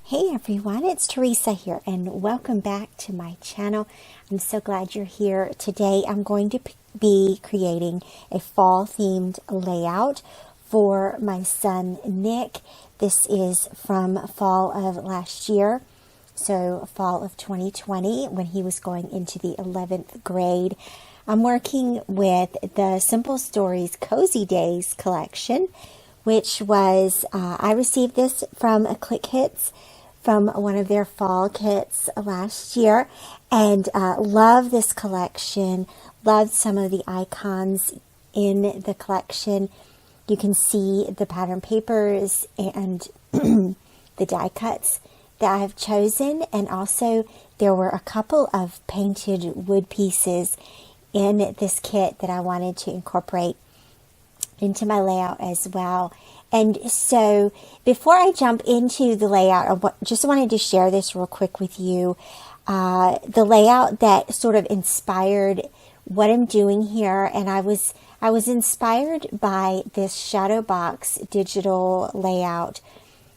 Hey everyone, it's Theresa here and welcome back to my channel. I'm so glad you're here. Today I'm going to be creating a fall themed layout for my son Nick. This is from fall of last year, so fall of 2020 when he was going into the 11th grade. I'm working with the Simple Stories Cozy Days collection, which was, I received this from a Click Hits from one of their fall kits last year, and love this collection. Loved some of the icons in the collection. You can see the pattern papers and the die cuts that I've chosen, and also there were a couple of painted wood pieces in this kit that I wanted to incorporate into my layout as well. And so before I jump into the layout, I just wanted to share this real quick with you. The layout that sort of inspired what I'm doing here, and I was inspired by this shadow box digital layout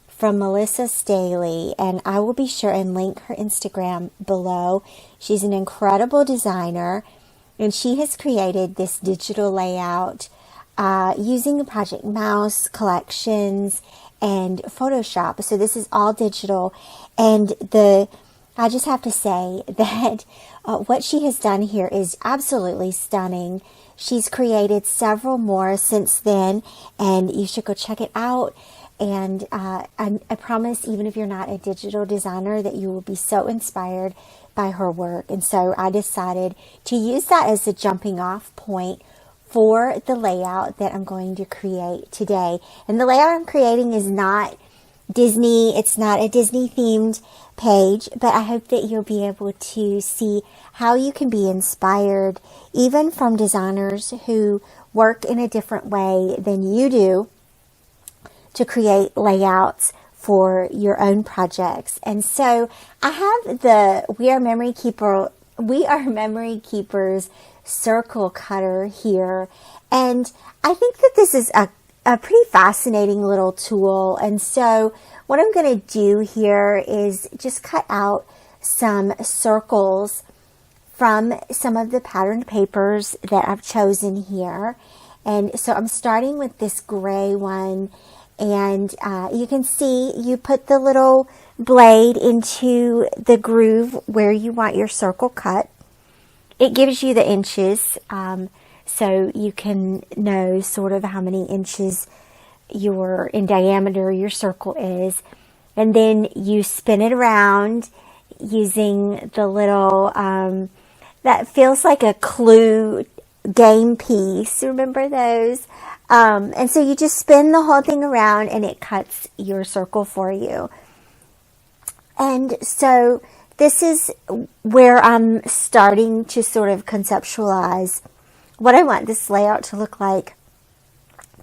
from Melinda Staley, and I will be sure and link her Instagram below. She's an incredible designer, and she has created this digital layout using the Project Mouse collections and Photoshop. So this is all digital, and I just have to say that what she has done here is absolutely stunning. She's created several more since then, and you should go check it out. And I promise, even if you're not a digital designer, that you will be so inspired by her work. And so I decided to use that as a jumping off point for the layout that I'm going to create today. And the layout I'm creating is not Disney. It's not a Disney themed page, but I hope that you'll be able to see how you can be inspired even from designers who work in a different way than you do to create layouts for your own projects. And so I have the We Are Memory Keepers circle cutter here, and I think that this is a pretty fascinating little tool. And so what I'm going to do here is just cut out some circles from some of the patterned papers that I've chosen here. And so I'm starting with this gray one, and you can see you put the little blade into the groove where you want your circle cut. It gives you the inches, so you can know sort of how many inches in diameter your circle is. And then you spin it around using the little, that feels like a clue game piece. Remember those? And so you just spin the whole thing around and it cuts your circle for you. And so this is where I'm starting to sort of conceptualize what I want this layout to look like.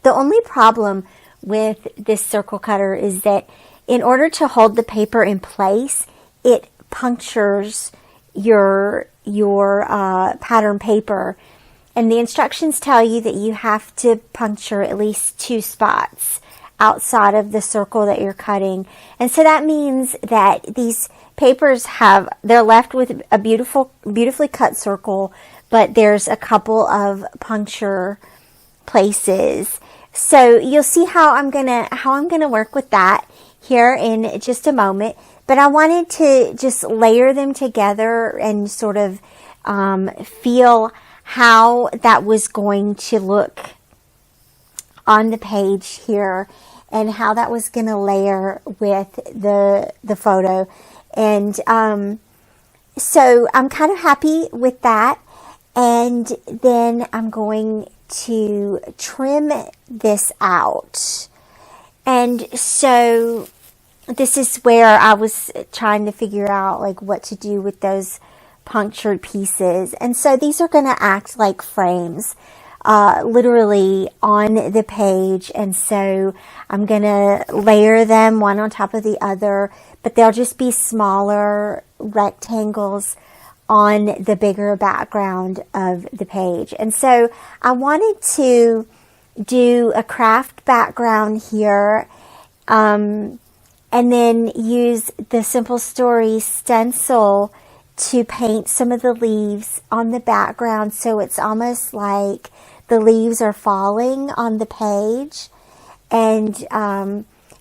The only problem with this circle cutter is that in order to hold the paper in place, it punctures your pattern paper. And the instructions tell you that you have to puncture at least 2 spots outside of the circle that you're cutting. And so that means that these papers they're left with a beautifully cut circle, but there's a couple of puncture places. So you'll see how I'm gonna work with that here in just a moment. But I wanted to just layer them together and sort of feel how that was going to look on the page here, and how that was going to layer with the photo. And so I'm kind of happy with that. And then I'm going to trim this out. And so this is where I was trying to figure out like what to do with those punctured pieces. And so these are going to act like frames, literally on the page. And so I'm going to layer them one on top of the other, but they'll just be smaller rectangles on the bigger background of the page. And so I wanted to do a craft background here, and then use the Simple Story stencil to paint some of the leaves on the background, so it's almost like the leaves are falling on the page. And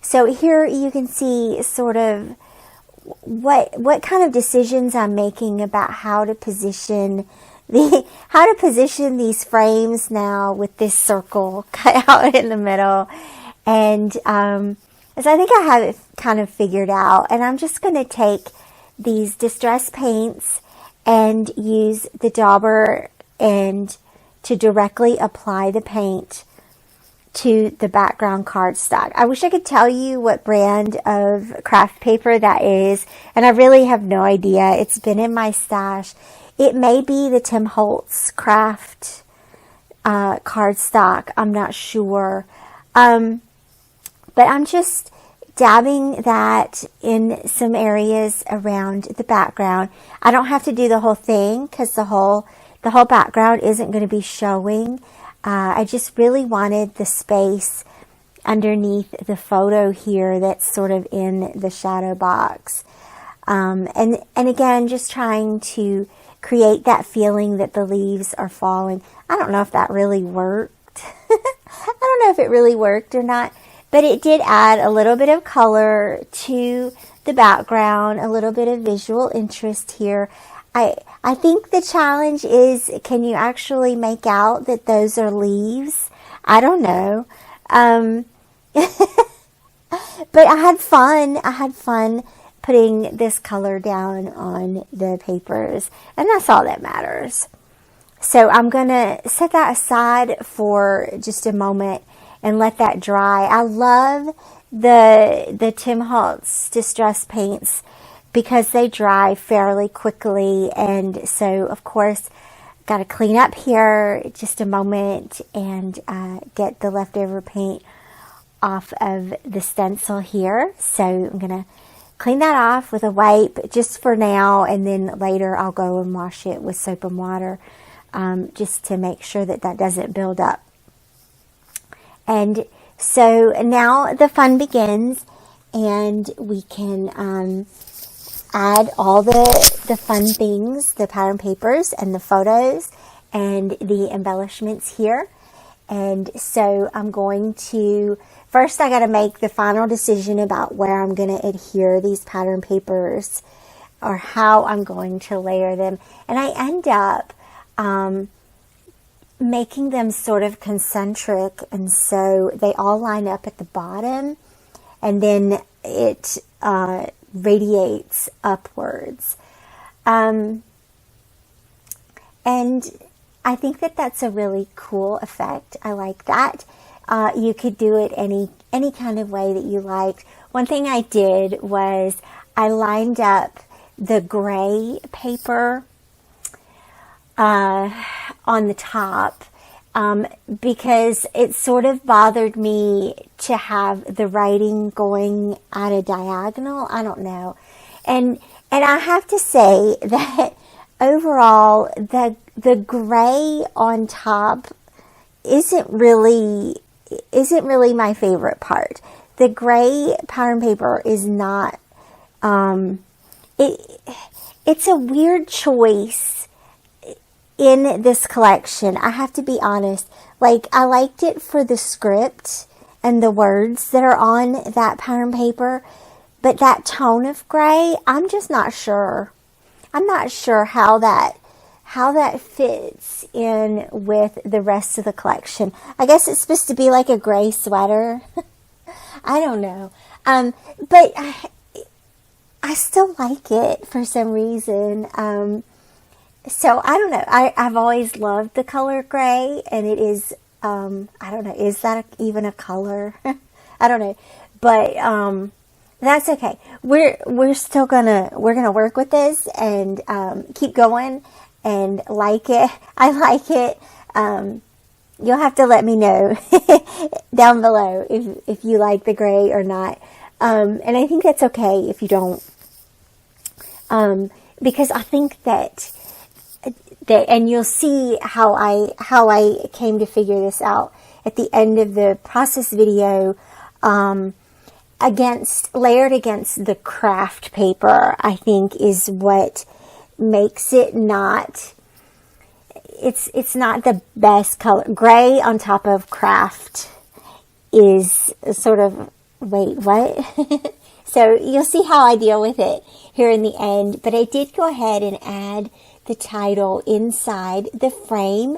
so here you can see sort of what kind of decisions I'm making about how to position these frames now with this circle cut out in the middle. And as I think I have it kind of figured out, and I'm just going to take these distress paints and use the dauber end to directly apply the paint to the background cardstock. I wish I could tell you what brand of craft paper that is, and I really have no idea. It's been in my stash. It may be the Tim Holtz craft cardstock. I'm not sure. But I'm just dabbing that in some areas around the background. I don't have to do the whole thing because the whole background isn't going to be showing. I just really wanted the space underneath the photo here that's sort of in the shadow box. And again, just trying to create that feeling that the leaves are falling. I don't know if that really worked. I don't know if it really worked or not, but it did add a little bit of color to the background, a little bit of visual interest here. I think the challenge is, can you actually make out that those are leaves? I don't know. But I had fun. I had fun putting this color down on the papers, and that's all that matters. So I'm going to set that aside for just a moment and let that dry. I love the Tim Holtz Distress Paints because they dry fairly quickly, and so of course got to clean up here just a moment and get the leftover paint off of the stencil here. So I'm going to clean that off with a wipe just for now, and then later I'll go and wash it with soap and water just to make sure that that doesn't build up. And so now the fun begins, and we can add all the fun things, the pattern papers and the photos and the embellishments here. And so I'm going to, first I got to make the final decision about where I'm going to adhere these pattern papers or how I'm going to layer them. And I end up making them sort of concentric, and so they all line up at the bottom, and then it radiates upwards. And I think that that's a really cool effect. I like that. You could do it any kind of way that you liked. One thing I did was I lined up the gray paper on the top because it sort of bothered me to have the writing going at a diagonal. I don't know. And I have to say that overall the gray on top isn't really my favorite part. The gray pattern paper is not it's a weird choice in this collection. I have to be honest. Like, I liked it for the script and the words that are on that pattern paper, but that tone of gray, I'm just not sure. I'm not sure how that fits in with the rest of the collection. I guess it's supposed to be like a gray sweater. I don't know. But I still like it for some reason. So I don't know. I've always loved the color gray, and it is, I don't know, is that even a color? I don't know, but that's okay. We're still gonna work with this and keep going and like it. I like it. You'll have to let me know down below if you like the gray or not. And I think that's okay if you don't, because I think that, and you'll see how I came to figure this out at the end of the process video. layered against the craft paper, I think is what makes it not, it's not the best color. Gray on top of craft is sort of, wait, what? So you'll see how I deal with it here in the end. But I did go ahead and add the title inside the frame,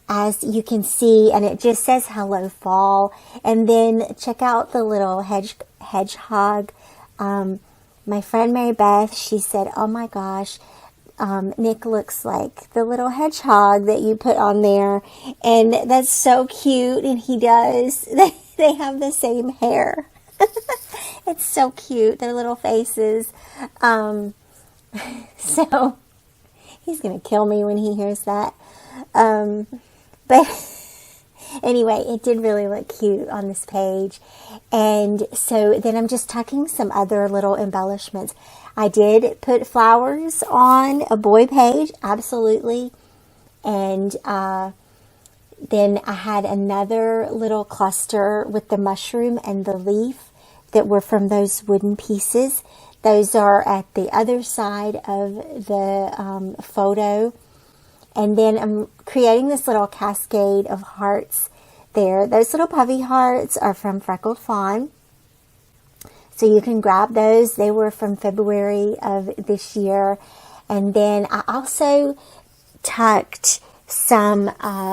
as you can see, and it just says Hello Fall. And then check out the little hedgehog. My friend Mary Beth, she said, oh my gosh, Nick looks like the little hedgehog that you put on there. And that's so cute, and he does. They have the same hair. It's so cute, their little faces. So he's going to kill me when he hears that. But anyway, it did really look cute on this page. And so then I'm just tucking some other little embellishments. I did put flowers on a boy page, absolutely. And then I had another little cluster with the mushroom and the leaf that were from those wooden pieces. Those are at the other side of the photo. And then I'm creating this little cascade of hearts there. Those little puffy hearts are from Freckled Fawn. So you can grab those. They were from February of this year. And then I also tucked some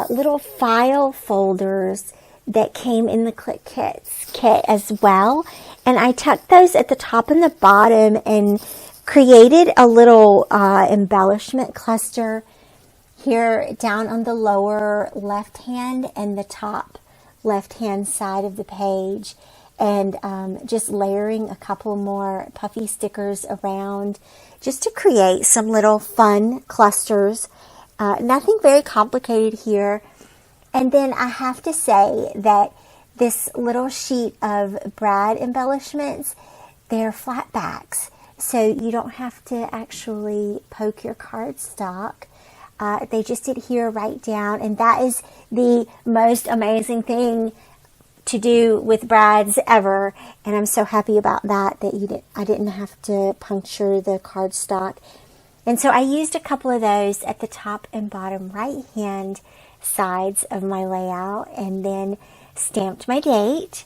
little file folders that came in the Click Kits kit as well. And I tucked those at the top and the bottom and created a little embellishment cluster here down on the lower left hand and the top left hand side of the page. And just layering a couple more puffy stickers around just to create some little fun clusters. Nothing very complicated here. And then I have to say that this little sheet of brad embellishments, they're flat backs. So you don't have to actually poke your cardstock. They just adhere right down. And that is the most amazing thing to do with brads ever. And I'm so happy about that, I didn't have to puncture the cardstock. And so I used a couple of those at the top and bottom right hand sides of my layout, and then stamped my date.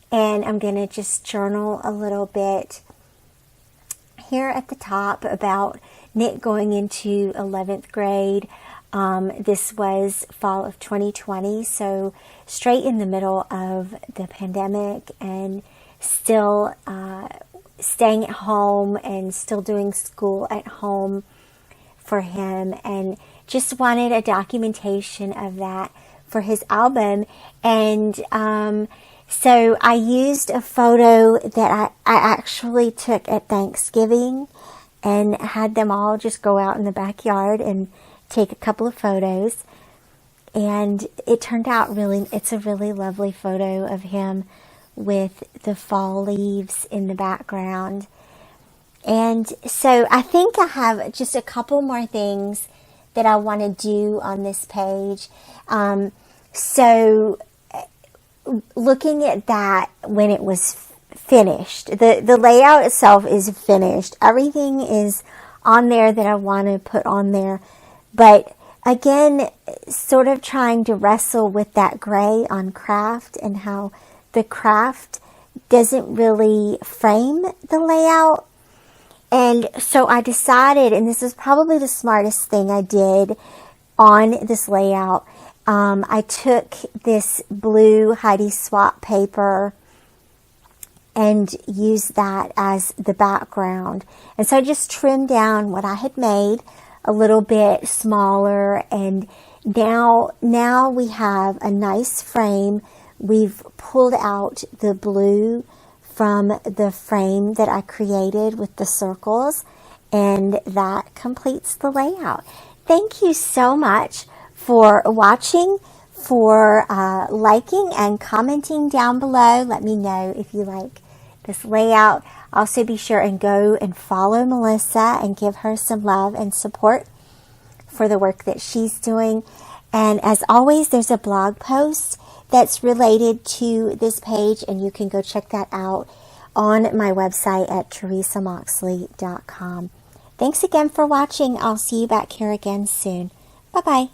And I'm going to just journal a little bit here at the top about Nick going into 11th grade. This was fall of 2020, so straight in the middle of the pandemic, and still staying at home and still doing school at home for him, and just wanted a documentation of that for his album. And so I used a photo that I actually took at Thanksgiving, and had them all just go out in the backyard and take a couple of photos. And it turned out it's a really lovely photo of him with the fall leaves in the background. And so I think I have just a couple more things that I want to do on this page. So looking at that when it was finished, the layout itself is finished. Everything is on there that I want to put on there. But again, sort of trying to wrestle with that gray on craft and how the craft doesn't really frame the layout. And so I decided, and this is probably the smartest thing I did on this layout, I took this blue Heidi Swap paper and used that as the background. And so I just trimmed down what I had made a little bit smaller, and now we have a nice frame. We've pulled out the blue from the frame that I created with the circles, and that completes the layout. Thank you so much for watching, for liking and commenting down below. Let me know if you like this layout. Also be sure and go and follow Melissa and give her some love and support for the work that she's doing. And as always, there's a blog post that's related to this page, and you can go check that out on my website at theresamoxley.com. Thanks again for watching. I'll see you back here again soon. Bye-bye.